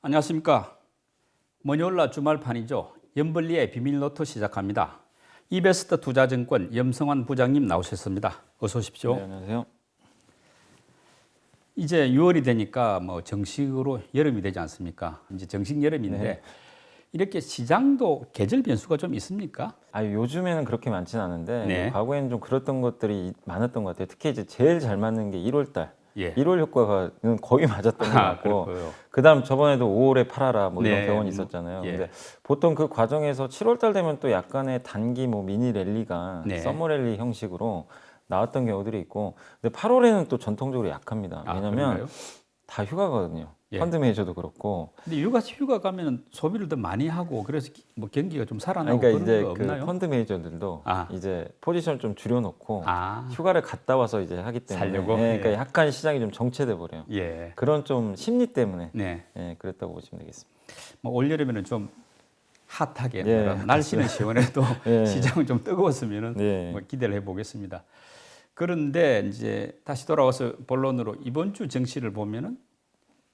안녕하십니까. 머니올라 주말판이죠. 염블리의 비밀노트 시작합니다. 이베스트 투자증권 염성환 부장님 나오셨습니다. 어서 오십시오. 네, 안녕하세요. 이제 6월이 되니까 뭐 정식으로 여름이 되지 않습니까? 이제 정식 여름인데 네. 이렇게 시장도 계절 변수가 좀 있습니까? 요즘에는 그렇게 많지는 않은데 네. 과거에는 좀 그랬던 것들이 많았던 것 같아요. 특히 이제 제일 잘 맞는 게 1월 달. 예. 1월 효과가 거의 맞았던 것 같고 그렇고요. 그다음 저번에도 5월에 팔아라 뭐 이런 네, 경험이 있었잖아요. 예. 근데 보통 그 과정에서 7월 달 되면 또 약간의 단기 뭐 미니 랠리가 네. 서머 랠리 형식으로 나왔던 경우들이 있고 근데 8월에는 또 전통적으로 약합니다. 왜냐면 그런가요? 다 휴가거든요. 예. 펀드 매니저도 그렇고 근데 휴가 가면 소비를 더 많이 하고 그래서 뭐 경기가 좀 살아나고 그러니까 그런 이제 거 그 없나요? 펀드 매니저들도 아. 이제 포지션을 좀 줄여놓고 아, 휴가를 갔다 와서 이제 하기 때문에 살려고? 그러니까 예. 약간 시장이 좀 정체돼 버려요. 예. 그런 좀 심리 때문에 네. 그랬다고 보시면 되겠습니다. 뭐 올여름에는 좀 핫하게 예, 뭐라 날씨는 시원해도 예. 시장은 좀 뜨거웠으면은 네. 뭐 기대를 해보겠습니다. 그런데 이제 다시 돌아와서 본론으로 이번 주 증시를 보면은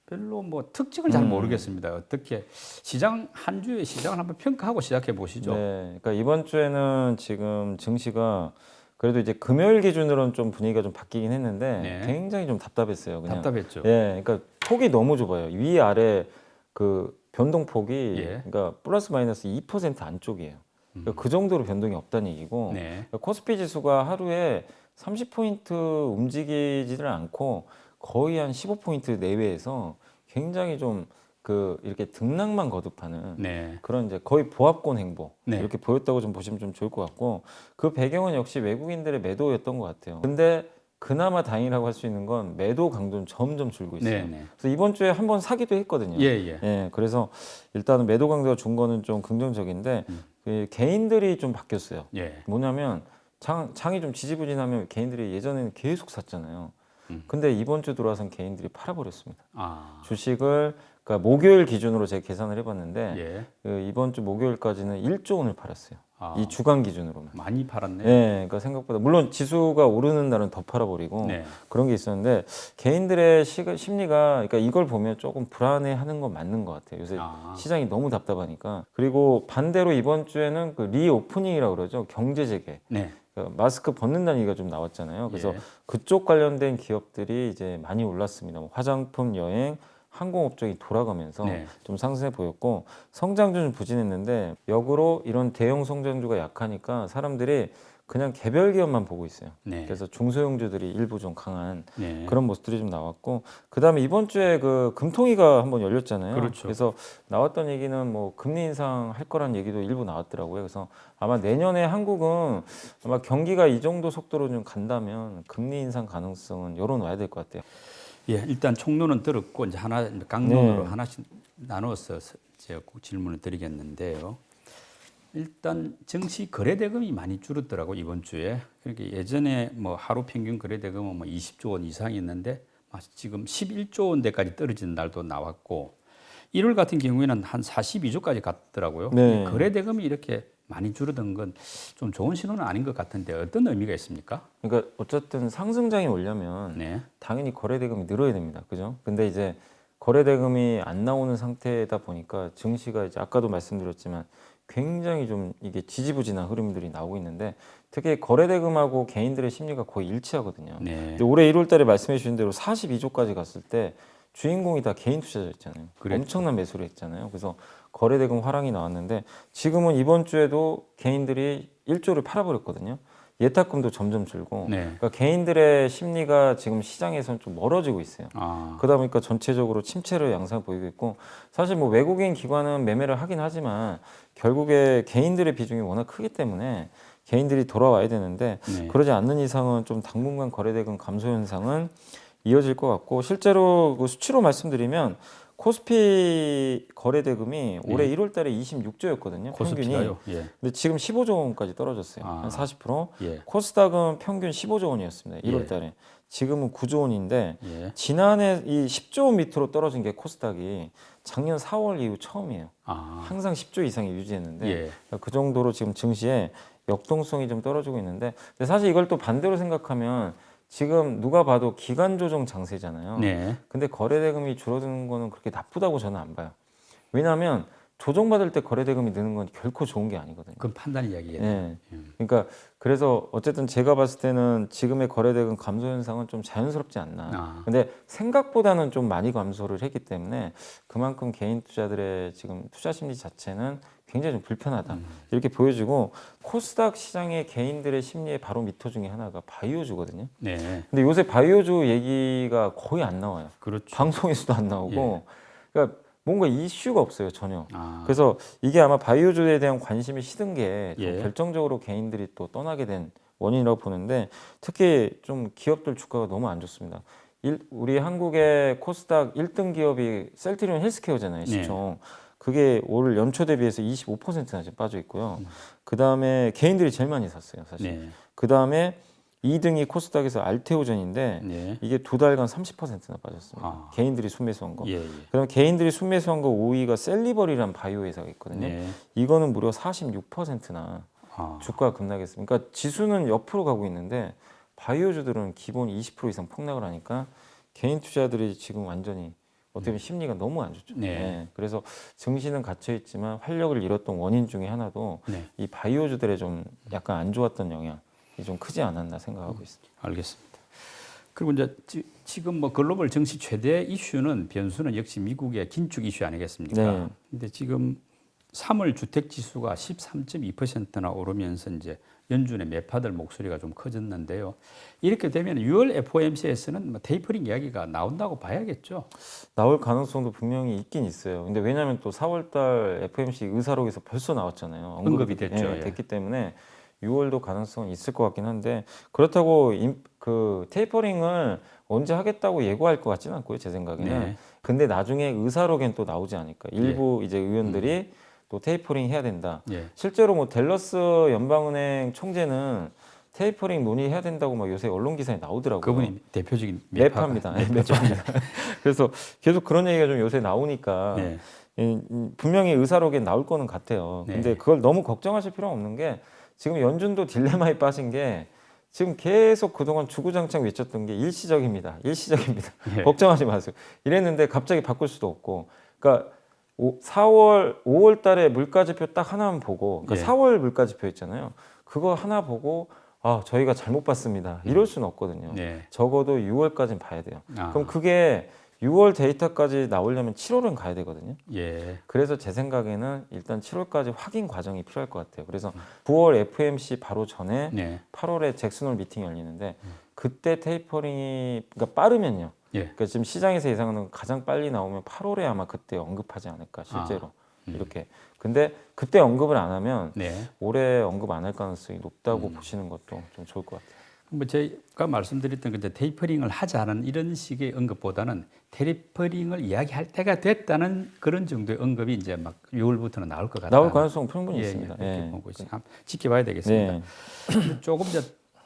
별로 뭐 특징을 잘 모르겠습니다. 어떻게 시장 한 주의 시장을 한번 평가하고 시작해 보시죠. 네, 그러니까 이번 주에는 지금 증시가 그래도 이제 금요일 기준으로는 좀 분위기가 좀 바뀌긴 했는데 네. 굉장히 좀 답답했어요. 그냥 답답했죠. 그러니까 폭이 너무 좁아요. 위 아래 그 변동폭이 예. 그러니까 플러스 마이너스 2% 안쪽이에요. 그러니까 그 정도로 변동이 없다는 얘기고 네. 그러니까 코스피 지수가 하루에 30포인트 움직이지를 않고 거의 한 15포인트 내외에서 굉장히 좀 그 이렇게 등락만 거듭하는 네. 그런 이제 거의 보합권 행보 네. 이렇게 보였다고 좀 보시면 좀 좋을 것 같고 그 배경은 역시 외국인들의 매도였던 것 같아요. 근데 그나마 다행이라고 할 수 있는 건 매도 강도는 점점 줄고 있어요. 네, 네. 그래서 이번 주에 한번 사기도 했거든요. 예, 예. 그래서 일단은 매도 강도가 준 거는 좀 긍정적인데 그 개인들이 좀 바뀌었어요. 예. 뭐냐면 장이 좀 지지부진하면 개인들이 예전에는 계속 샀잖아요. 근데 이번 주 들어와선 개인들이 팔아버렸습니다. 아. 주식을 그러니까 목요일 기준으로 제가 계산을 해봤는데 예. 그 이번 주 목요일까지는 1조 원을 팔았어요. 아. 이 주간 기준으로만. 많이 팔았네. 그러니까 생각보다 물론 지수가 오르는 날은 더 팔아버리고 네. 그런 게 있었는데 개인들의 심리가 그러니까 이걸 보면 조금 불안해하는 건 맞는 것 같아요. 요새 시장이 너무 답답하니까. 그리고 반대로 이번 주에는 그 리오프닝이라고 그러죠. 경제 재개. 네. 그러니까 마스크 벗는다는 얘기가 좀 나왔잖아요. 그래서 예. 그쪽 관련된 기업들이 이제 많이 올랐습니다. 뭐 화장품, 여행, 항공업종이 돌아가면서 네. 좀 상승해 보였고 성장주는 부진했는데 역으로 이런 대형 성장주가 약하니까 사람들이 그냥 개별 기업만 보고 있어요. 네. 그래서 중소형주들이 일부 좀 강한 네. 그런 모습들이 좀 나왔고 그다음에 이번 주에 그 금통위가 한번 열렸잖아요. 그렇죠. 그래서 나왔던 얘기는 뭐 금리 인상 할 거란 얘기도 일부 나왔더라고요. 그래서 아마 내년에 한국은 아마 경기가 이 정도 속도로 좀 간다면 금리 인상 가능성은 열어놔야 될 것 같아요. 예, 일단 총론은 들었고 이제 강론으로 네. 하나씩 나눠서 제가 꼭 질문을 드리겠는데요. 일단 증시 거래 대금이 많이 줄었더라고 이번 주에. 그러니까 예전에 뭐 하루 평균 거래 대금은 뭐 20조 원 이상이었는데 지금 11조 원대까지 떨어지는 날도 나왔고 1월 같은 경우에는 한 42조까지 갔더라고요. 네. 이 거래 대금이 이렇게 많이 줄어든 건 좀 좋은 신호는 아닌 것 같은데 어떤 의미가 있습니까? 그러니까 어쨌든 상승장이 오려면 네. 당연히 거래 대금이 늘어야 됩니다. 그죠? 근데 이제 거래 대금이 안 나오는 상태다 보니까 증시가 이제 아까도 말씀드렸지만 굉장히 좀 이게 지지부진한 흐름들이 나오고 있는데 특히 거래 대금하고 개인들의 심리가 거의 일치하거든요. 네. 근데 올해 1월 달에 말씀해 주신 대로 42조까지 갔을 때 주인공이 다 개인 투자자였잖아요. 그랬죠. 엄청난 매수를 했잖아요. 그래서 거래 대금 화랑이 나왔는데 지금은 이번 주에도 개인들이 1조를 팔아버렸거든요. 예탁금도 점점 줄고 네. 그러니까 개인들의 심리가 지금 시장에서는 좀 멀어지고 있어요. 그러다 보니까 전체적으로 침체를 양상 보이고 있고 사실 뭐 외국인 기관은 매매를 하긴 하지만 결국에 개인들의 비중이 워낙 크기 때문에 개인들이 돌아와야 되는데 네. 그러지 않는 이상은 좀 당분간 거래대금 감소 현상은 이어질 것 같고 실제로 그 수치로 말씀드리면 코스피 거래대금이 올해 1월 달에 26조였거든요. 평균이. 코스피가요? 예. 근데 지금 15조 원까지 떨어졌어요. 아. 한 40%. 예. 코스닥은 평균 15조 원이었습니다. 1월 예. 달에. 지금은 9조 원인데 예. 지난해 이 10조 원 밑으로 떨어진 게 코스닥이 작년 4월 이후 처음이에요. 항상 10조 이상이 유지했는데 예. 그 정도로 지금 증시에 역동성이 좀 떨어지고 있는데 근데 사실 이걸 또 반대로 생각하면 지금 누가 봐도 기간 조정 장세잖아요. 네. 근데 거래 대금이 줄어드는 거는 그렇게 나쁘다고 저는 안 봐요. 왜냐하면 조정받을 때 거래대금이 느는 건 결코 좋은 게 아니거든요. 그건 판단 이야기예요. 네. 그러니까 그래서 어쨌든 제가 봤을 때는 지금의 거래대금 감소 현상은 좀 자연스럽지 않나. 아. 근데 생각보다는 좀 많이 감소를 했기 때문에 그만큼 개인 투자들의 지금 투자 심리 자체는 굉장히 좀 불편하다. 이렇게 보여지고 코스닥 시장의 개인들의 심리의 바로 미터 중에 하나가 바이오주거든요. 네, 근데 요새 바이오주 얘기가 거의 안 나와요. 그렇죠. 방송에서도 안 나오고. 그러니까 뭔가 이슈가 없어요, 전혀. 아, 그래서 이게 아마 바이오주에 대한 관심이 식은 게 좀 예. 결정적으로 개인들이 또 떠나게 된 원인이라고 보는데 특히 좀 기업들 주가가 너무 안 좋습니다. 우리 한국의 코스닥 1등 기업이 셀트리온 헬스케어잖아요, 시총. 그게 올 연초 대비해서 25%나 지금 빠져 있고요. 그 다음에 개인들이 제일 많이 샀어요, 사실. 네, 그 다음에 2등이 코스닥에서 알테오전인데 네, 이게 2달간 30%나 빠졌습니다. 아. 개인들이 순매수한 거. 예, 예. 그다음 개인들이 순매수한 거 5위가 셀리버리라는 바이오 회사가 있거든요. 네, 이거는 무려 46%나 아, 주가가 급락했습니다. 그러니까 지수는 옆으로 가고 있는데 바이오주들은 기본 20% 이상 폭락을 하니까 개인 투자들이 지금 완전히 어떻게 보면 심리가 너무 안 좋죠. 네. 그래서 증시는 갇혀 있지만 활력을 잃었던 원인 중에 하나도 네, 이 바이오주들의 좀 약간 안 좋았던 영향이 좀 크지 않았나 생각하고 있습니다. 알겠습니다. 그리고 이제 지금 뭐 글로벌 정치 최대 이슈는 변수는 역시 미국의 긴축 이슈 아니겠습니까? 네. 근데 지금 3월 주택 지수가 13.2%나 오르면서 이제 연준의 매파들 목소리가 좀 커졌는데요. 이렇게 되면 6월 FOMC에서는 뭐 테이퍼링 이야기가 나온다고 봐야겠죠. 나올 가능성도 분명히 있긴 있어요. 근데 왜냐하면 또 4월달 FOMC 의사록에서 벌써 나왔잖아요. 언급이 됐죠. 예. 됐기 때문에 6월도 가능성은 있을 것 같긴 한데 그렇다고 그 테이퍼링을 언제 하겠다고 예고할 것 같지는 않고요, 제 생각에는. 네. 근데 나중에 의사록엔 또 나오지 않을까. 일부 이제 의원들이 또 테이퍼링 해야 된다. 예. 실제로 뭐 댈러스 연방은행 총재는 테이퍼링 논의해야 된다고 막 요새 언론 기사에 나오더라고요. 그분이 대표적인 매파입니다. 매파입니다. 그래서 계속 그런 얘기가 좀 요새 나오니까 네. 분명히 의사록에 나올 거는 같아요. 근데 네. 그걸 너무 걱정하실 필요는 없는 게 지금 연준도 딜레마에 빠진 게 지금 계속 그동안 주구장창 외쳤던 게 일시적입니다. 일시적입니다. 예. 걱정하지 마세요. 이랬는데 갑자기 바꿀 수도 없고. 그러니까 4월, 5월 달에 물가지표 딱 하나만 보고 그러니까 예. 4월 물가지표 있잖아요. 그거 하나 보고 아, 저희가 잘못 봤습니다. 이럴 수는 없거든요. 네. 적어도 6월까지는 봐야 돼요. 아. 그럼 그게 6월 데이터까지 나오려면 7월은 가야 되거든요. 예. 그래서 제 생각에는 일단 7월까지 확인 과정이 필요할 것 같아요. 그래서 9월 FOMC 바로 전에 네. 8월에 잭슨홀 미팅이 열리는데 그때 테이퍼링이 그러니까 빠르면요. 예. 그러니까 지금 시장에서 예상하는 가장 빨리 나오면 8월에 아마 그때 언급하지 않을까 실제로 이렇게. 근데 그때 언급을 안 하면 네. 올해 언급 안 할 가능성이 높다고 보시는 것도 좀 좋을 것 같아요. 뭐 제가 말씀드렸던 그 테이퍼링을 하자는 이런 식의 언급보다는 테이퍼링을 이야기할 때가 됐다는 그런 정도의 언급이 이제 막 6월부터는 나올 것 같다. 나올 가능성 충분히 예, 있습니다. 예, 그렇게 예. 보고 있어요. 지켜봐야 되겠습니다. 네. 조금 더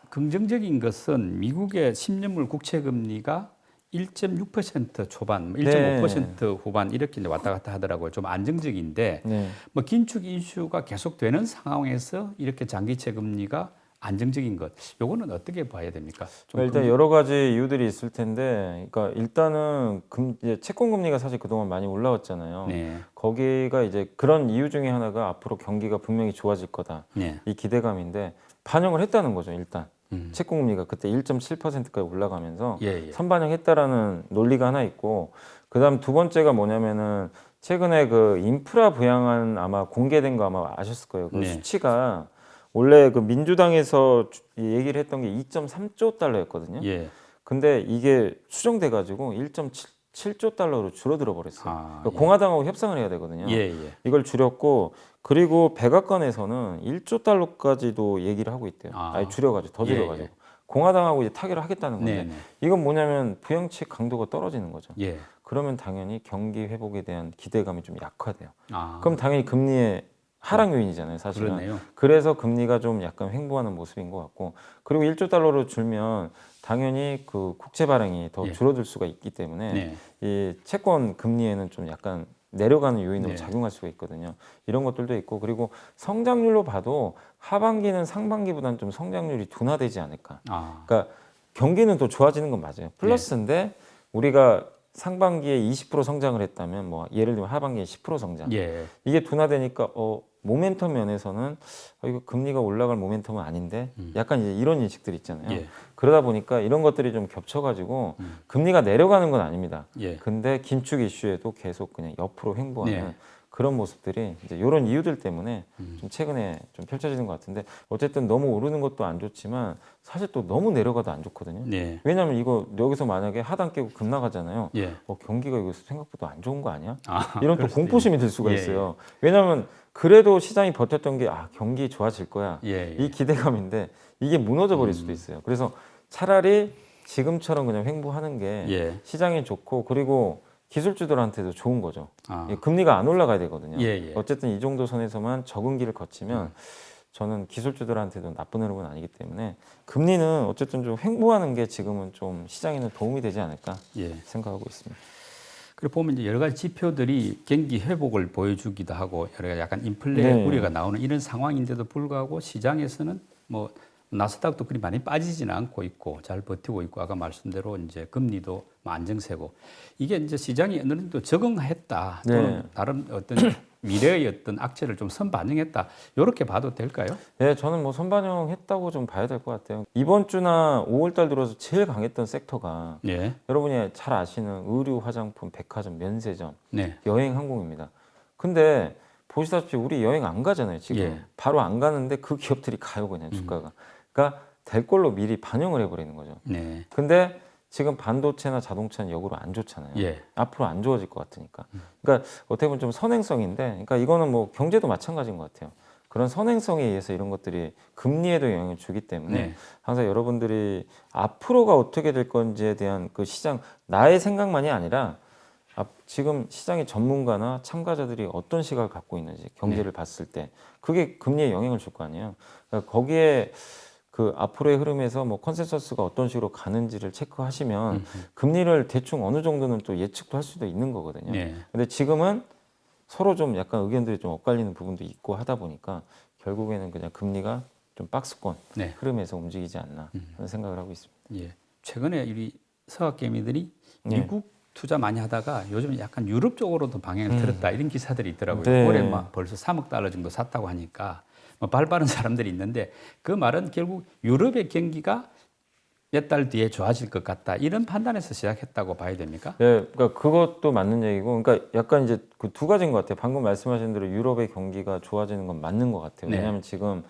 긍정적인 것은 미국의 10년물 국채 금리가 1.6% 초반, 1.5% 후반 이렇게 이제 왔다 갔다 하더라고요. 좀 안정적인데 네. 뭐 긴축 이슈가 계속되는 상황에서 이렇게 장기채 금리가 안정적인 것, 요거는 어떻게 봐야 됩니까? 좀 일단 여러 가지 이유들이 있을 텐데, 그러니까 일단은 이제 채권 금리가 사실 그동안 많이 올라왔잖아요. 네, 거기가 이제 그런 이유 중에 하나가 앞으로 경기가 분명히 좋아질 거다. 네, 이 기대감인데 반영을 했다는 거죠. 일단 채권 금리가 그때 1.7%까지 올라가면서 예, 예. 선반영했다라는 논리가 하나 있고, 그다음 두 번째가 뭐냐면은 최근에 그 인프라 부양안 아마 공개된 거 아마 아셨을 거예요. 그 네. 수치가 원래 그 민주당에서 얘기를 했던 게 2.3조 달러였거든요. 예. 근데 이게 수정돼 가지고 1.7조 달러로 줄어들어 버렸어요. 아, 그러니까 공화당하고 협상을 해야 되거든요. 예, 예. 이걸 줄였고, 그리고 백악관에서는 1조 달러까지도 얘기를 하고 있대요. 아. 아니 줄여가지고 더 예, 줄여가지고 예. 공화당하고 이제 타결을 하겠다는 건데 네, 네. 이건 뭐냐면 부양책 강도가 떨어지는 거죠. 예. 그러면 당연히 경기 회복에 대한 기대감이 좀 약화돼요. 아, 그럼 당연히 금리의 하락 요인이잖아요, 사실은. 그렇네요. 그래서 금리가 좀 약간 횡보하는 모습인 것 같고, 그리고 1조 달러로 줄면 당연히 그 국채 발행이 더 예. 줄어들 수가 있기 때문에 네. 이 채권 금리에는 좀 약간 내려가는 요인으로 네. 작용할 수가 있거든요. 이런 것들도 있고, 그리고 성장률로 봐도 하반기는 상반기보다는 좀 성장률이 둔화되지 않을까. 아, 그러니까 경기는 또 좋아지는 건 맞아요. 플러스인데 우리가 상반기에 20% 성장을 했다면 뭐 예를 들면 하반기에 10% 성장. 예. 이게 둔화되니까 모멘텀 면에서는 이거 금리가 올라갈 모멘텀은 아닌데 약간 이제 이런 인식들이 있잖아요. 예. 그러다 보니까 이런 것들이 좀 겹쳐가지고 금리가 내려가는 건 아닙니다. 예. 근데 긴축 이슈에도 계속 그냥 옆으로 횡보하는 네. 그런 모습들이 이제 이런 이유들 때문에 좀 최근에 좀 펼쳐지는 것 같은데 어쨌든 너무 오르는 것도 안 좋지만 사실 또 너무 내려가도 안 좋거든요. 네. 왜냐하면 이거 여기서 만약에 하단 깨고 급 나가잖아요. 예. 경기가 이거 생각보다 안 좋은 거 아니야? 아, 이런 또 그럴 수도 공포심이 들 수가 예, 있어요. 왜냐하면 그래도 시장이 버텼던 게 경기 좋아질 거야. 예. 이 기대감인데 이게 무너져 버릴 수도 있어요. 그래서 차라리 지금처럼 그냥 횡보하는 게 예. 시장에 좋고 그리고 기술주들한테도 좋은 거죠. 아. 금리가 안 올라가야 되거든요. 예, 예. 어쨌든 이 정도 선에서만 적응기를 거치면 저는 기술주들한테도 나쁜 흐름은 아니기 때문에 금리는 어쨌든 좀 횡보하는 게 지금은 좀 시장에는 도움이 되지 않을까 예. 생각하고 있습니다. 그리고 보면 이제 여러 가지 지표들이 경기 회복을 보여주기도 하고 여러 가지 약간 인플레 네. 우려가 나오는 이런 상황인데도 불구하고 시장에서는 뭐 나스닥도 그리 많이 빠지지는 않고 있고 잘 버티고 있고 아까 말씀대로 이제 금리도 뭐 안정세고 이게 이제 시장이 어느 정도 적응했다 또는 네. 다른 어떤 미래의 어떤 악재를 좀 선반영했다 이렇게 봐도 될까요? 네, 저는 뭐 선반영했다고 좀 봐야 될 것 같아요. 이번 주나 5월달 들어서 제일 강했던 섹터가 네, 여러분이 잘 아시는 의류, 화장품, 백화점, 면세점, 네, 여행, 항공입니다. 근데 보시다시피 우리 여행 안 가잖아요, 지금. 예. 바로 안 가는데 그 기업들이 가요, 그냥 주가가. 그러니까 될 걸로 미리 반영을 해버리는 거죠. 네, 근데 지금 반도체나 자동차는 역으로 안 좋잖아요. 예. 앞으로 안 좋아질 것 같으니까. 그러니까 어떻게 보면 좀 선행성인데, 그러니까 이거는 뭐 경제도 마찬가지인 것 같아요. 그런 선행성에 의해서 이런 것들이 금리에도 영향을 주기 때문에 네. 항상 여러분들이 앞으로가 어떻게 될 건지에 대한 그 시장, 나의 생각만이 아니라 지금 시장의 전문가나 참가자들이 어떤 시각을 갖고 있는지 경제를 봤을 때 그게 금리에 영향을 줄 거 아니에요. 그러니까 거기에 그 앞으로의 흐름에서 뭐 컨센서스가 어떤 식으로 가는지를 체크하시면 금리를 대충 어느 정도는 또 예측도 할 수도 있는 거거든요. 네. 근데 지금은 서로 좀 약간 의견들이 좀 엇갈리는 부분도 있고 하다 보니까 결국에는 그냥 금리가 좀 박스권 네. 흐름에서 움직이지 않나 하는 생각을 하고 있습니다. 예. 최근에 우리 서학개미들이 네. 미국 투자 많이 하다가 요즘 약간 유럽 쪽으로도 방향을 틀었다 이런 기사들이 있더라고요. 네. 올해 막 벌써 3억 달러 정도 샀다고 하니까 뭐 발빠른 사람들이 있는데 그 말은 결국 유럽의 경기가 몇 달 뒤에 좋아질 것 같다 이런 판단에서 시작했다고 봐야 됩니까? 네, 그러니까 그것도 맞는 얘기고, 그러니까 약간 이제 그 두 가지인 것 같아요. 방금 말씀하신 대로 유럽의 경기가 좋아지는 건 맞는 것 같아요. 네. 왜냐하면 지금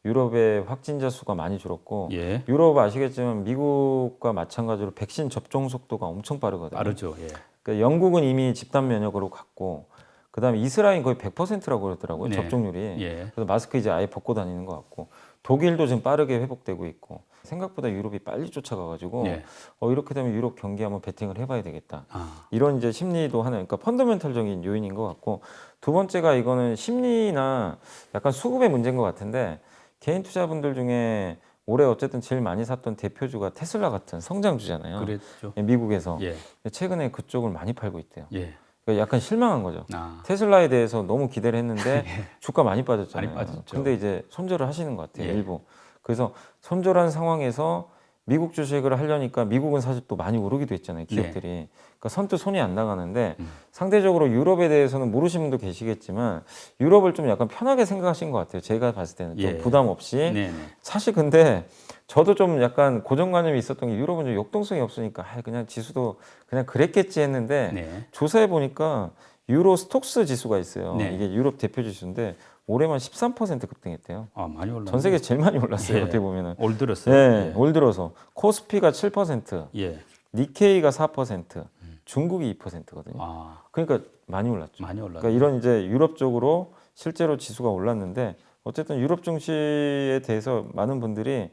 유럽의 확진자 수가 많이 줄었고, 예. 유럽 아시겠지만 미국과 마찬가지로 백신 접종 속도가 엄청 빠르거든요. 빠르죠. 예. 그러니까 영국은 이미 집단 면역으로 갔고, 그다음에 이스라엘 거의 100%라고 그러더라고요. 네. 접종률이. 예. 그래서 마스크 이제 아예 벗고 다니는 것 같고, 독일도 지금 빠르게 회복되고 있고, 생각보다 유럽이 빨리 쫓아가가지고 예. 이렇게 되면 유럽 경기 한번 베팅을 해봐야 되겠다. 아. 이런 이제 심리도 하는, 그러니까 펀더멘털적인 요인인 것 같고, 두 번째가 이거는 심리나 약간 수급의 문제인 것 같은데, 개인 투자분들 중에 올해 어쨌든 제일 많이 샀던 대표주가 테슬라 같은 성장주잖아요. 그랬죠. 미국에서. 예. 최근에 그쪽을 많이 팔고 있대요. 예. 그러니까 약간 실망한 거죠. 아. 테슬라에 대해서 너무 기대를 했는데 주가 많이 빠졌잖아요. 많이 빠졌죠. 근데 이제 손절을 하시는 것 같아요. 예. 일부. 그래서 손절한 상황에서 미국 주식을 하려니까 미국은 사실 또 많이 오르기도 했잖아요. 기업들이. 그러니까 선뜻 손이 안 나가는데 상대적으로 유럽에 대해서는 모르시는 분도 계시겠지만 유럽을 좀 약간 편하게 생각하신 것 같아요. 제가 봤을 때는 좀 예. 부담 없이. 네네. 사실 근데 저도 좀 약간 고정관념이 있었던 게 유럽은 좀 역동성이 없으니까 그냥 지수도 그냥 그랬겠지 했는데 네. 조사해 보니까 유로 스톡스 지수가 있어요. 네. 이게 유럽 대표 지수인데 올해만 13% 급등했대요. 아, 많이 올랐네. 전 세계 제일 많이 올랐어요. 예. 어떻게 보면은. 올 들었어요. 네, 예. 올 들어서 코스피가 7%, 예. 니케이가 4%, 중국이 2%거든요. 아, 그러니까 많이 올랐죠. 많이 올랐네. 그러니까 이런 이제 유럽 쪽으로 실제로 지수가 올랐는데 어쨌든 유럽 증시에 대해서 많은 분들이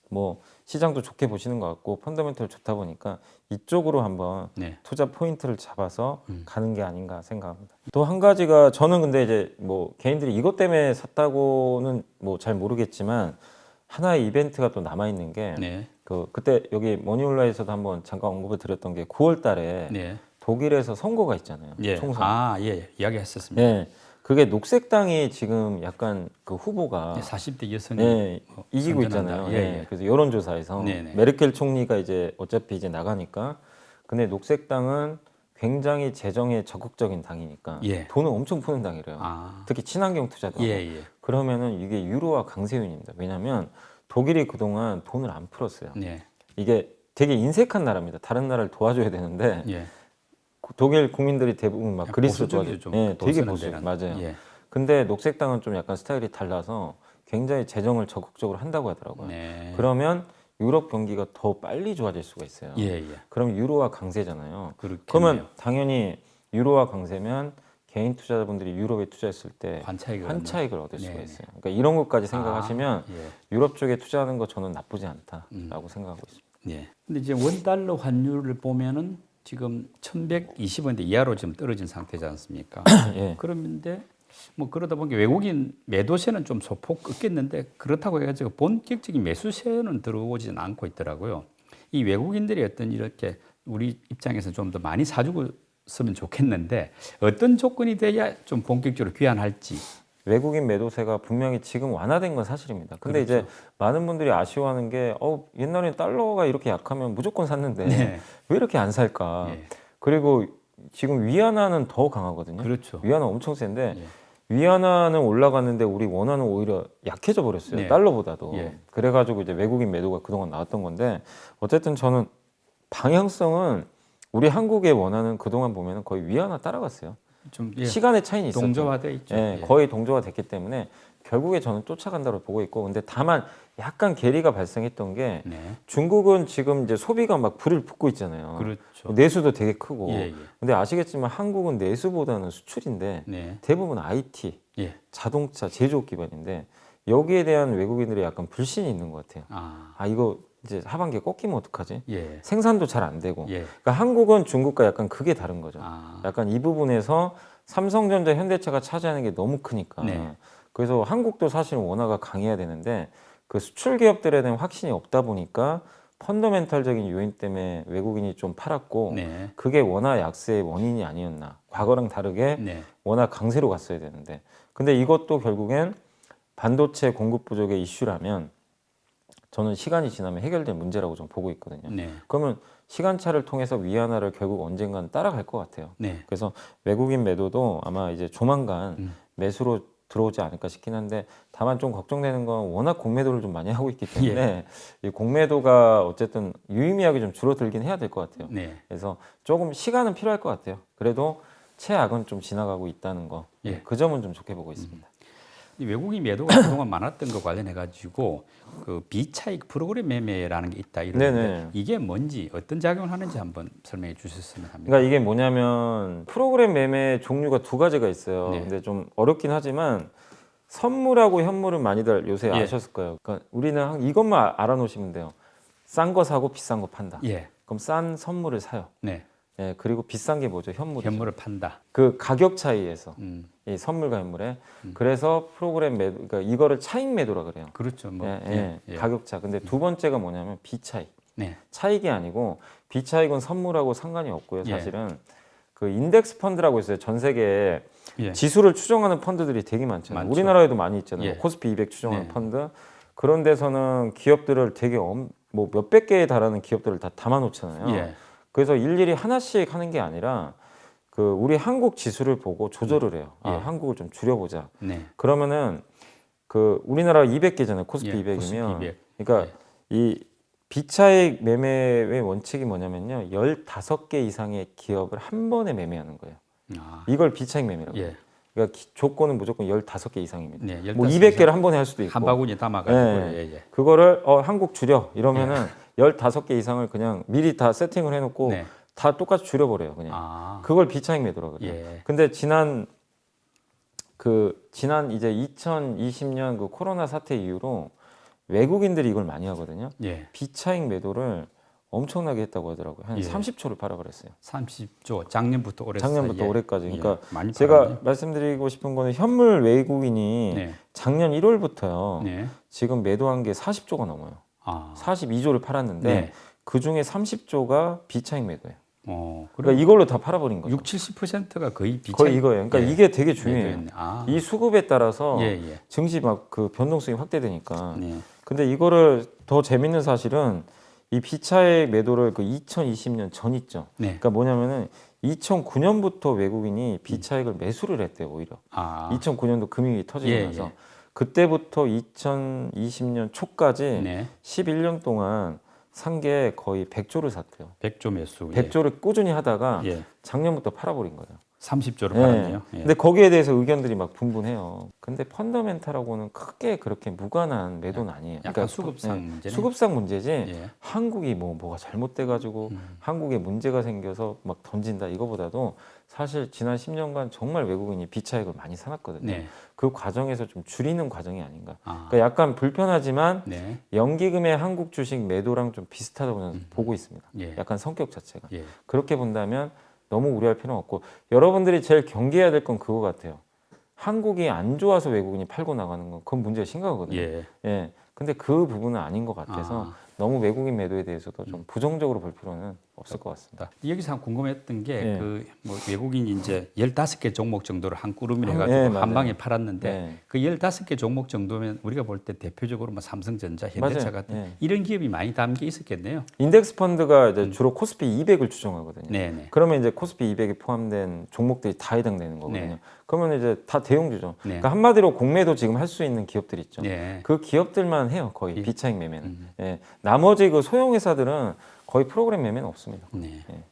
뭐 시장도 좋게 보시는 것 같고 펀더멘털 좋다 보니까 이쪽으로 한번 네. 투자 포인트를 잡아서 가는 게 아닌가 생각합니다. 또 한 가지가 저는 근데 이제 뭐 개인들이 이것 때문에 샀다고는 뭐 잘 모르겠지만 하나의 이벤트가 또 남아 있는 게 네. 그때 여기 머니올라에서도 한번 잠깐 언급을 드렸던 게 9월 달에 네. 독일에서 선거가 있잖아요. 예. 총선. 아, 예. 이야기했었습니다. 네. 그게 녹색당이 지금 약간 그 후보가 40대 여성이 네, 뭐 이기고 선전한다. 있잖아요. 예, 네, 예. 그래서 여론조사에서 네네. 메르켈 총리가 이제 어차피 이제 나가니까 근데 녹색당은 굉장히 재정에 적극적인 당이니까 예. 돈을 엄청 푸는 당이래요. 아, 특히 친환경 투자도 하고. 예, 예. 그러면은 이게 유로화 강세 요인입니다. 왜냐하면 독일이 그동안 돈을 안 풀었어요. 예. 이게 되게 인색한 나라입니다. 다른 나라를 도와줘야 되는데 예. 독일 국민들이 대부분 막 그리스 보수적이죠, 도와줘. 좀 예, 되게 보수는 보수. 데는. 맞아요. 예. 근데 녹색당은 좀 약간 스타일이 달라서 굉장히 재정을 적극적으로 한다고 하더라고요. 네. 그러면 유럽 경기가 더 빨리 좋아질 수가 있어요. 예, 예. 그럼 유로화 강세잖아요. 그렇겠네요. 그러면 당연히 유로화 강세면 개인 투자자분들이 유럽에 투자했을 때 환차익을 환차익을 얻을 수가 네네. 있어요. 그러니까 이런 것까지 생각하시면 예. 유럽 쪽에 투자하는 거 저는 나쁘지 않다라고 생각하고 있습니다. 예. 근데 이제 원달러 환율을 보면은 지금 1,120원대 이하로 지금 떨어진 상태지 않습니까? 예. 그런데 뭐 그러다 보니까 외국인 매도세는 좀 소폭 꺾였는데 그렇다고 해가지고 본격적인 매수세는 들어오지는 않고 있더라고요. 이 외국인들이 어떤 이렇게 우리 입장에서 좀 더 많이 사주고 쓰면 좋겠는데 어떤 조건이 돼야 좀 본격적으로 귀환할지. 외국인 매도세가 분명히 지금 완화된 건 사실입니다. 근데 그렇죠. 이제 많은 분들이 아쉬워하는 게 옛날엔 달러가 이렇게 약하면 무조건 샀는데 네. 왜 이렇게 안 살까? 예. 그리고 지금 위안화는 더 강하거든요. 그렇죠. 위안화 엄청 센데 예. 위안화는 올라갔는데 우리 원화는 오히려 약해져 버렸어요. 네. 달러보다도. 예. 그래가지고 이제 외국인 매도가 그동안 나왔던 건데 어쨌든 저는 방향성은 우리 한국의 원화는 그동안 보면은 거의 위안화 따라갔어요. 좀 예. 시간의 차이는 있었죠. 동조화돼 있죠. 예, 예. 거의 동조가 됐기 때문에 결국에 저는 쫓아간다고 보고 있고, 근데 다만 약간 괴리가 발생했던 게 네. 중국은 지금 이제 소비가 막 불을 붙고 있잖아요. 그렇죠. 내수도 되게 크고. 예, 예. 근데 아시겠지만 한국은 내수보다는 수출인데 네. 대부분 IT, 예. 자동차, 제조업 기반인데 여기에 대한 외국인들의 약간 불신이 있는 것 같아요. 아, 이거 이제 하반기에 꺾이면 어떡하지? 예. 생산도 잘 안 되고. 예. 그러니까 한국은 중국과 약간 그게 다른 거죠. 아, 약간 이 부분에서 삼성전자, 현대차가 차지하는 게 너무 크니까. 네. 그래서 한국도 사실 원화가 강해야 되는데 그 수출 기업들에 대한 확신이 없다 보니까 펀더멘탈적인 요인 때문에 외국인이 좀 팔았고 네. 그게 원화 약세의 원인이 아니었나. 과거랑 다르게 네. 원화 강세로 갔어야 되는데. 근데 이것도 결국엔 반도체 공급 부족의 이슈라면 저는 시간이 지나면 해결될 문제라고 좀 보고 있거든요. 네. 그러면 시간차를 통해서 위안화를 결국 언젠간 따라갈 것 같아요. 네. 그래서 외국인 매도도 아마 이제 조만간 매수로 들어오지 않을까 싶긴 한데, 다만 좀 걱정되는 건 워낙 공매도를 좀 많이 하고 있기 때문에 이 공매도가 어쨌든 유의미하게 좀 줄어들긴 해야 될 것 같아요. 네. 그래서 조금 시간은 필요할 것 같아요. 그래도 최악은 좀 지나가고 있다는 거, 예. 그 점은 좀 좋게 보고 있습니다. 이 외국인 매도가 그동안 많았던 거 관련해 가지고 그 비차익 프로그램 매매라는 게 있다 이러는데 네네. 이게 뭔지 어떤 작용을 하는지 한번 설명해 주셨으면 합니다. 그러니까 이게 뭐냐면 프로그램 매매 종류가 두 가지가 있어요. 네. 근데 좀 어렵긴 하지만 선물하고 현물은 많이들 요새 예. 아셨을 거예요. 그러니까 우리는 이것만 알아놓으시면 돼요. 싼 거 사고 비싼 거 판다. 예. 그럼 싼 선물을 사요. 네. 예, 그리고 비싼 게 뭐죠? 현물이죠. 현물을 판다. 그 가격 차이에서 음. 이 선물과 현물에 그래서 프로그램 매도, 그러니까 이거를 차익 매도라 그래요. 그렇죠. 뭐. 예, 가격차. 근데 두 번째가 뭐냐면 비차익. 네. 차익이 아니고 비차익은 선물하고 상관이 없고요. 예. 사실은 그 인덱스 펀드라고 있어요. 전 세계에 예. 지수를 추정하는 펀드들이 되게 많잖아요. 많죠. 우리나라에도 많이 있잖아요. 예. 코스피 200 추정하는 네. 펀드. 그런 데서는 기업들을 되게 뭐 몇백 개에 달하는 기업들을 다 담아놓잖아요. 예. 그래서 일일이 하나씩 하는 게 아니라 그 우리 한국 지수를 보고 조절을 해요. 예. 한국을 좀 줄여보자. 네. 그러면은 그 우리나라 200개잖아요. 코스피 예, 200이면. 코스피 200. 그러니까 이 비차익 매매의 원칙이 뭐냐면요. 15개 이상의 기업을 한 번에 매매하는 거예요. 아. 이걸 비차익 매매라고 해요. 예. 그러니까 조건은 무조건 15개 이상입니다. 네. 뭐 15 200개를 한 번에 할 수도 있고. 한 바구니에 담아 가지고 예. 예, 예. 그거를 한국 줄여 이러면은 15개 이상을 그냥 미리 다 세팅을 해 놓고 네. 다 똑같이 줄여 버려요, 그냥. 아. 그걸 비차익 매도라고 그래요. 예. 근데 지난 이제 2020년 그 코로나 사태 이후로 외국인들이 이걸 많이 하거든요. 예. 비차익 매도를 엄청나게 했다고 하더라고요. 한 예. 30초를 팔아버렸어요. 30조 작년부터 올해 작년부터 사이에. 올해까지. 그러니까 예. 많이 제가 팔았네요. 말씀드리고 싶은 거는 현물 외국인이 네. 작년 1월부터요. 네. 지금 매도한 게 40조가 넘어요. 아. 42조를 팔았는데 네. 그 중에 30조가 비차익 매도예요. 그럼 그러니까 이걸로 다 팔아버린 거죠. 60-70%가 거의 비차익. 거의 이거예요. 그러니까 예. 이게 되게 중요해요. 매도였네. 아. 이 수급에 따라서 예, 예. 증시 막 그 변동성이 확대되니까. 네. 근데 이거를 더 재밌는 사실은 이 비차익 매도를 그 2020년 전 있죠. 네. 그러니까 뭐냐면은 2009년부터 외국인이 비차익을 매수를 했대요, 오히려. 아. 2009년도 금융이 터지고 예, 나서 예. 그때부터 2020년 초까지 네. 11년 동안 산 게 거의 100조를 샀대요. 100조 매수. 예. 100조를 꾸준히 하다가 예. 작년부터 팔아버린 거예요. 30조를 예. 팔았네요. 예. 근데 거기에 대해서 의견들이 막 분분해요. 근데 펀더멘탈하고는 크게 그렇게 무관한 매도는 아니에요. 약간 수급상 예, 문제네. 수급상 문제지. 예. 한국이 뭐가 잘못돼 가지고 한국에 문제가 생겨서 막 던진다 이거보다도 사실 지난 10년간 정말 외국인이 비차익을 많이 사놨거든요. 네. 그 과정에서 좀 줄이는 과정이 아닌가. 아. 그러니까 약간 불편하지만 네. 연기금의 한국 주식 매도랑 좀 비슷하다고 저는 보고 있습니다. 예. 약간 성격 자체가. 예. 그렇게 본다면 너무 우려할 필요는 없고 여러분들이 제일 경계해야 될 건 그거 같아요. 한국이 안 좋아서 외국인이 팔고 나가는 건 그건 문제가 심각하거든요. 예. 예. 근데 그 부분은 아닌 것 같아서 아. 너무 외국인 매도에 대해서도 좀 부정적으로 볼 필요는 없을 것 같습니다. 여기서 한 궁금했던 게 예. 그 뭐 외국인이 이제 15개 종목 정도를 한 꾸름을 한- 해가지고 예, 한 맞아요. 방에 팔았는데 네. 그 15개 종목 정도면 우리가 볼 때 대표적으로 뭐 삼성전자, 현대차 맞아요. 같은 예. 이런 기업이 많이 담겨 있었겠네요. 인덱스 펀드가 이제 주로 코스피 200을 추정하거든요. 네네. 그러면 이제 코스피 200에 포함된 종목들이 다 해당되는 거거든요. 네. 그러면 이제 다 대형주죠. 네. 그러니까 한마디로 공매도 지금 할 수 있는 기업들 있죠. 네. 그 기업들만 해요, 거의 예. 비차익 매매는. 예. 나머지 그 소형 회사들은 거의 프로그램 매매는 없습니다. 네. 예.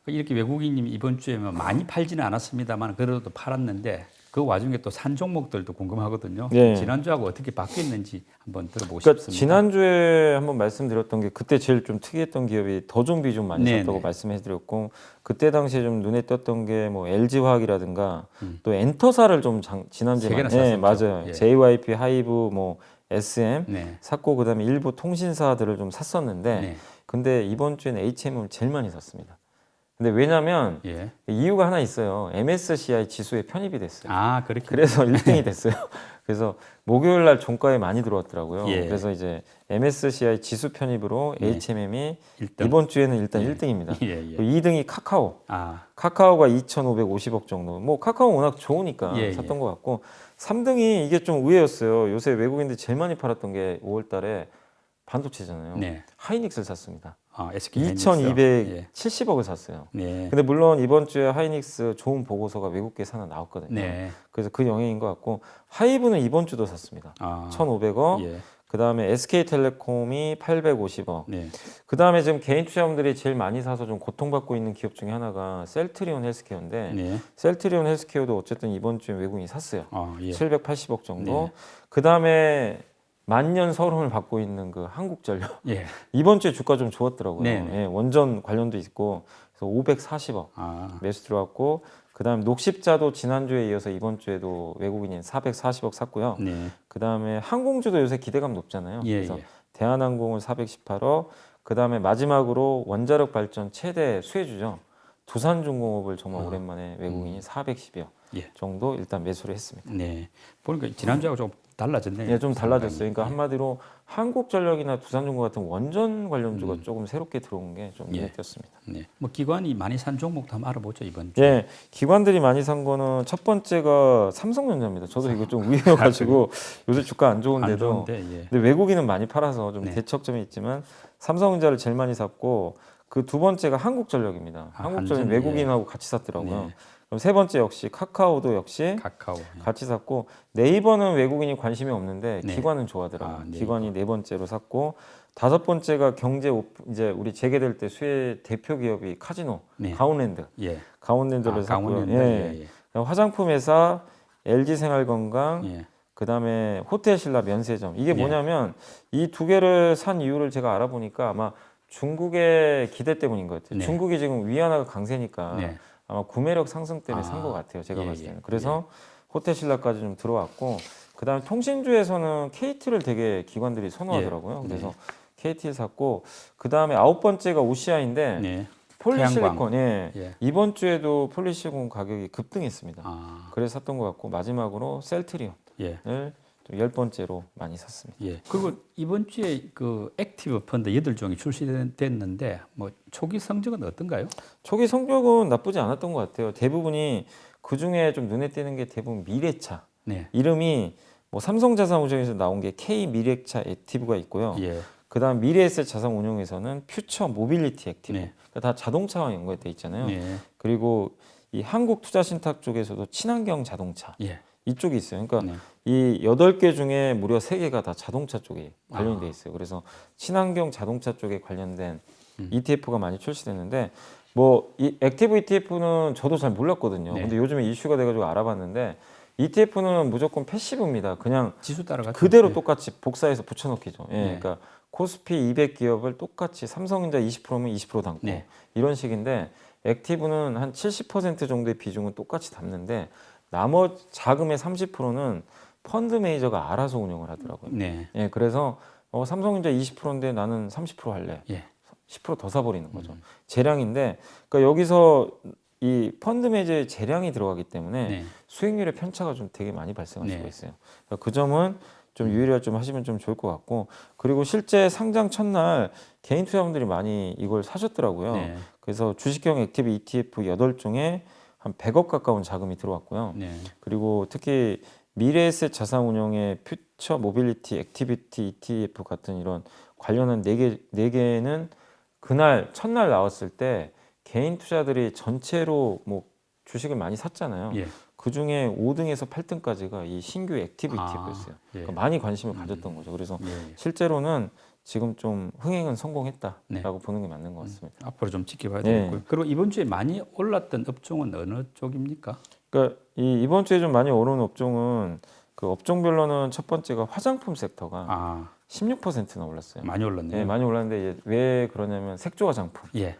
이렇게 외국인이 이번 주에 뭐 많이 팔지는 않았습니다만 그래도 팔았는데 그 와중에 또 산 종목들도 궁금하거든요. 예. 지난주하고 어떻게 바뀌었는지 한번 들어보고 그러니까 싶습니다. 지난주에 한번 말씀드렸던 게 그때 제일 좀 특이했던 기업이 더좀비 좀 많이 네네. 샀다고 말씀해드렸고 그때 당시에 좀 눈에 띄었던 게 뭐 LG화학이라든가 또 엔터사를 좀 지난주에 세 개나 네, 샀었죠. 맞아요. 예. JYP, 하이브, 뭐 SM 네. 샀고 그다음에 일부 통신사들을 좀 샀었는데 네. 근데 이번 주에는 HM을 제일 많이 샀습니다. 근데 왜냐면 예. 이유가 하나 있어요. MSCI 지수에 편입이 됐어요. 아, 그렇게. 그래서 1등이 됐어요. 그래서 목요일 날 종가에 많이 들어왔더라고요. 예. 그래서 이제 MSCI 지수 편입으로 네. HMM이 일등. 이번 주에는 일단 예. 1등입니다. 예, 예. 2등이 카카오. 아, 카카오가 2,550억 정도. 뭐 카카오 워낙 좋으니까 예, 샀던 예. 것 같고 3등이 이게 좀 의외였어요. 요새 외국인들이 제일 많이 팔았던 게 5월 달에 반도체잖아요. 네. 하이닉스를 샀습니다. 아, SK 하이닉스. 예. 2,270억을 샀어요. 네. 근데 물론 이번 주에 하이닉스 좋은 보고서가 외국계에서 하나 나왔거든요. 네. 그래서 그 영향인 것 같고 하이브는 이번 주도 샀습니다. 아, 1,500억. 예. 그다음에 SK텔레콤이 850억. 네. 그다음에 지금 개인 투자자분들이 제일 많이 사서 좀 고통받고 있는 기업 중에 하나가 셀트리온 헬스케어인데 네. 셀트리온 헬스케어도 어쨌든 이번 주에 외국인이 샀어요. 아, 예. 780억 정도. 네. 그다음에 만년 서름을 받고 있는 그 한국전력. 예. 이번 주에 주가 좀 좋았더라고요. 네네. 예, 원전 관련도 있고 그래서 540억 아, 매수 들어왔고 그다음에 녹십자도 지난주에 이어서 이번 주에도 외국인인 440억 샀고요. 네. 그다음에 항공주도 요새 기대감 높잖아요. 예, 그래서 예. 대한항공은 418억. 그다음에 마지막으로 원자력 발전 최대 수혜주죠. 두산중공업을 정말 오랜만에 외국인이 410억 예. 정도 일단 매수를 했습니다. 네. 보니까 지난주하고 좀 달라졌네요. 예, 좀 달라졌어요. 그러니까 상당히. 한마디로 한국전력이나 두산중공 같은 원전 관련주가 조금 새롭게 들어온 게 좀 예. 눈에 띄었습니다. 네. 뭐 기관이 많이 산 종목도 한번 알아보죠, 이번 주에. 예, 기관들이 많이 산 거는 첫 번째가 삼성전자입니다. 저도 이거 좀 의외여가지고 요새 주가 안 안 좋은데도 좋은데, 예. 근데 외국인은 많이 팔아서 좀 네. 대척점이 있지만 삼성전자를 제일 많이 샀고 그 두 번째가 한국전력입니다. 아, 한국전력 한전, 외국인하고 같이 샀더라고요. 네. 그럼 세 번째 역시 카카오도 역시 카카오. 예. 같이 샀고 네이버는 외국인이 관심이 없는데 네. 기관은 좋아하더라고요. 아, 네이버. 기관이 네 번째로 샀고 다섯 번째가 이제 우리 재개될 때 수혜 대표 기업이 카지노 네. 가온랜드 예. 가온랜드를 아, 샀고요. 강원랜드. 예. 예. 화장품 회사 LG생활건강 예. 그다음에 호텔신라 면세점 이게 예. 뭐냐면 이 두 개를 산 이유를 제가 알아보니까 아마 중국의 기대 때문인 것 같아요. 네. 중국이 지금 위안화가 강세니까 네. 아마 구매력 상승 때문에 아, 산 것 같아요. 제가 예, 봤을 예, 때는. 그래서 호텔신라까지 좀 들어왔고 그다음에 통신주에서는 KT를 되게 기관들이 선호하더라고요. 예. 그래서 KT를 샀고 그다음에 아홉 번째가 OCI인데 네. 폴리실리콘 예. 예. 이번 주에도 폴리실리콘 가격이 급등했습니다. 아, 그래서 샀던 것 같고 마지막으로 셀트리온을 예. 좀 10번째로 많이 샀습니다. 예. 그리고 이번 주에 그 액티브 펀드 8종이 출시됐는데 뭐 초기 성적은 어떤가요? 초기 성적은 나쁘지 않았던 것 같아요. 대부분이 그 중에 좀 눈에 띄는 게 대부분 미래차. 네. 이름이 뭐 삼성자산운용에서 나온 게 K 미래차 액티브가 있고요. 예. 그다음 미래에셋 자산운용에서는 퓨처 모빌리티 액티브. 네. 그러니까 다 자동차와 연관돼 있잖아요. 네. 그리고 이 한국투자신탁 쪽에서도 친환경 자동차 예. 이쪽이 있어요. 그러니까 네. 이 8개 중에 무려 3개가 다 자동차 쪽에 관련이 아. 돼 있어요. 그래서 친환경 자동차 쪽에 관련된 음. ETF가 많이 출시됐는데 뭐 이 액티브 ETF는 저도 잘 몰랐거든요. 네. 근데 요즘에 이슈가 돼가지고 알아봤는데 ETF는 무조건 패시브입니다. 그냥 지수 따라가죠. 그대로 네. 똑같이 복사해서 붙여넣기죠. 예, 네. 그러니까 코스피 200 기업을 똑같이 삼성전자 20%면 20% 담고 네. 이런 식인데 액티브는 한 70% 정도의 비중은 똑같이 담는데 나머지 자금의 30%는 펀드 매니저가 알아서 운영을 하더라고요. 네. 예, 그래서 삼성전자 20%인데 나는 30% 할래. 예. 10% 더 사버리는 거죠. 재량인데, 그러니까 여기서 이 펀드 매니저의 재량이 들어가기 때문에 네. 수익률의 편차가 좀 되게 많이 발생할 수가 네. 있어요. 그러니까 그 점은 좀 유의를 좀 하시면 좀 좋을 것 같고, 그리고 실제 상장 첫날 개인 투자분들이 많이 이걸 사셨더라고요. 네. 그래서 주식형 액티브 ETF 8종에 한 100억 가까운 자금이 들어왔고요. 네. 그리고 특히 미래에셋 자산운용의 퓨처 모빌리티 액티비티 ETF 같은 이런 관련한 4개는 그날 첫날 나왔을 때 개인 투자들이 전체로 뭐 주식을 많이 샀잖아요. 예. 그 중에 5등에서 8등까지가 이 신규 액티브 ETF였어요. 예. 그러니까 많이 관심을 가졌던 거죠. 그래서 예. 실제로는 지금 좀 흥행은 성공했다라고 네. 보는 게 맞는 것 같습니다. 앞으로 좀 지켜봐야 네. 되겠고요. 그리고 이번 주에 많이 올랐던 업종은 어느 쪽입니까? 그러니까 이번 주에 좀 많이 오른 업종은 그 업종별로는 첫 번째가 화장품 섹터가 아, 16%나 올랐어요. 많이 올랐네요. 네, 많이 올랐는데 이제 왜 그러냐면 색조 화장품. 예.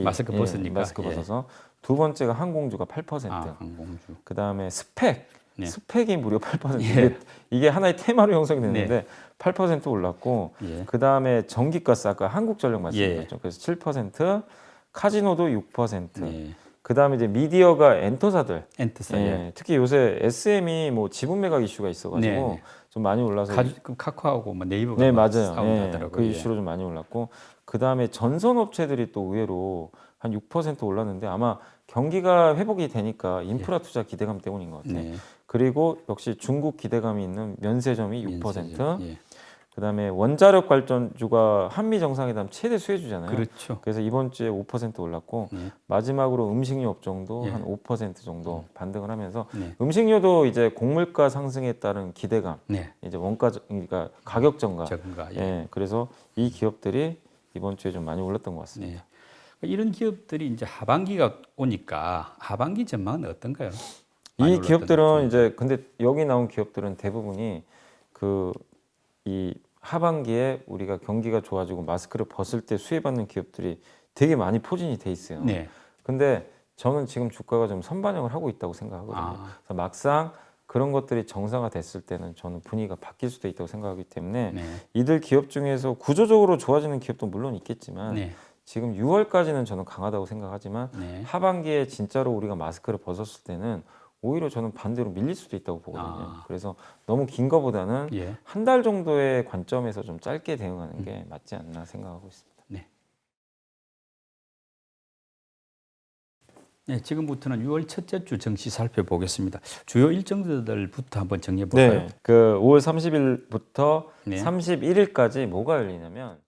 마스크 벗으니까. 마스크 예. 벗어서 두 번째가 항공주가 8%. 아, 항공주. 그 다음에 스펙. 네. 스펙이 무려 8%. 예. 이게 하나의 테마로 형성이 됐는데 8% 올랐고 예. 그 다음에 전기가스 아까 한국전력 말씀드렸죠. 예. 그래서 7%, 카지노도 6%. 네. 그 다음에 이제 미디어가 엔터사들. 엔트사. 예, 예. 특히 요새 SM이 뭐 지분 매각 이슈가 있어가지고 네. 좀 많이 올라서 그 카카오하고 뭐 네이버가 네, 막 맞아요. 싸움하더라고요. 그 이슈로 좀 많이 올랐고 그 다음에 전선 업체들이 또 의외로 한 6% 올랐는데 아마 경기가 회복이 되니까 인프라 투자 기대감 때문인 것 같아요. 네. 그리고 역시 중국 기대감이 있는 면세점이 6%. 예. 그다음에 원자력 발전주가 한미 정상회담 최대 수혜주잖아요. 그렇죠. 그래서 이번 주에 5% 올랐고 네. 마지막으로 음식료 업종도 예. 한 5% 정도 반등을 하면서 네. 음식료도 이제 곡물가 상승에 따른 기대감, 네. 이제 원가 그러니까 가격 정가. 적은가. 예. 예, 그래서 이 기업들이 이번 주에 좀 많이 올랐던 것 같습니다. 네. 이런 기업들이 이제 하반기가 오니까 하반기 전망은 어떤가요? 많이 이 올랐던 기업들은 업종들. 이제 근데 여기 나온 기업들은 대부분이 그 이 하반기에 우리가 경기가 좋아지고 마스크를 벗을 때 수혜받는 기업들이 되게 많이 포진이 돼 있어요. 네. 근데 저는 지금 주가가 좀 선반영을 하고 있다고 생각하거든요. 아. 그래서 막상 그런 것들이 정상화 됐을 때는 저는 분위기가 바뀔 수도 있다고 생각하기 때문에 네. 이들 기업 중에서 구조적으로 좋아지는 기업도 물론 있겠지만 네. 지금 6월까지는 저는 강하다고 생각하지만 네. 하반기에 진짜로 우리가 마스크를 벗었을 때는 오히려 저는 반대로 밀릴 수도 있다고 보거든요. 아. 그래서 너무 긴 거보다는 예. 한 달 정도의 관점에서 좀 짧게 대응하는 게 맞지 않나 생각하고 있습니다. 네. 네, 지금부터는 6월 첫째 주 증시 살펴보겠습니다. 주요 일정들부터 한번 정리해 볼까요? 그 5월 30일부터 네. 31일까지 뭐가 열리냐면